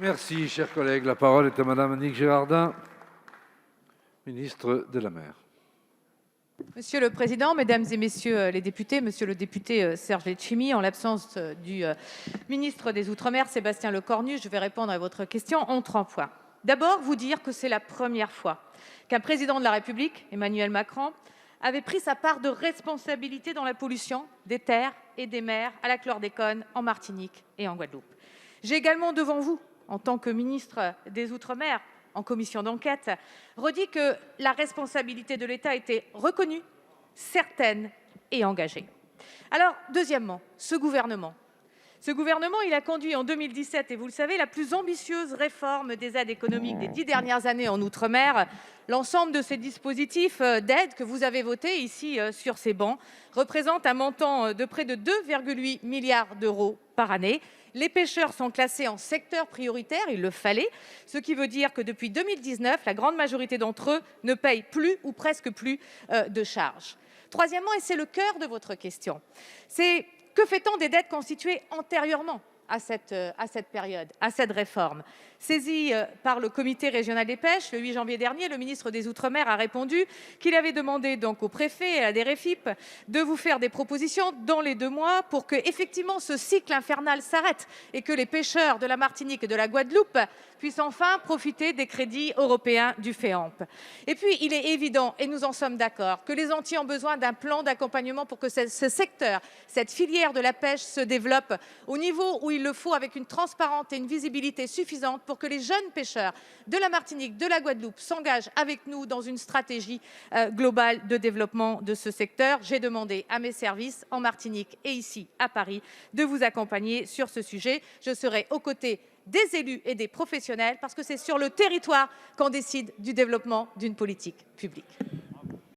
Merci, chers collègues. La parole est à Madame Annick Girardin, ministre de la Mer. Monsieur le Président, Mesdames et Messieurs les députés, Monsieur le député Serge Letchimy, en l'absence du ministre des Outre-mer, Sébastien Lecornu, je vais répondre à votre question en 3 points. D'abord, vous dire que c'est la première fois qu'un président de la République, Emmanuel Macron, avait pris sa part de responsabilité dans la pollution des terres et des mers à la chlordécone en Martinique et en Guadeloupe. J'ai également devant vous, en tant que ministre des Outre-mer, en commission d'enquête, redit que la responsabilité de l'État était reconnue, certaine et engagée. Alors, deuxièmement, ce gouvernement, il a conduit en 2017, et vous le savez, la plus ambitieuse réforme des aides économiques des 10 dernières années en Outre-mer. L'ensemble de ces dispositifs d'aide que vous avez votés ici sur ces bancs représente un montant de près de 2,8 milliards d'euros par année. Les pêcheurs sont classés en secteur prioritaire, il le fallait, ce qui veut dire que depuis 2019, la grande majorité d'entre eux ne payent plus ou presque plus de charges. Troisièmement, et c'est le cœur de votre question, c'est que fait-on des dettes constituées antérieurement à cette période, à cette réforme? Saisi par le comité régional des pêches le 8 janvier dernier, le ministre des Outre-mer a répondu qu'il avait demandé donc au préfet et à la DRFIP de vous faire des propositions dans les 2 mois pour que effectivement ce cycle infernal s'arrête et que les pêcheurs de la Martinique et de la Guadeloupe puissent enfin profiter des crédits européens du FEAMP. Et puis, il est évident, et nous en sommes d'accord, que les Antilles ont besoin d'un plan d'accompagnement pour que ce secteur, cette filière de la pêche se développe au niveau où il le faut, avec une transparence et une visibilité suffisante pour que les jeunes pêcheurs de la Martinique, de la Guadeloupe s'engagent avec nous dans une stratégie globale de développement de ce secteur. J'ai demandé à mes services en Martinique et ici à Paris de vous accompagner sur ce sujet. Je serai aux côtés des élus et des professionnels parce que c'est sur le territoire qu'on décide du développement d'une politique publique.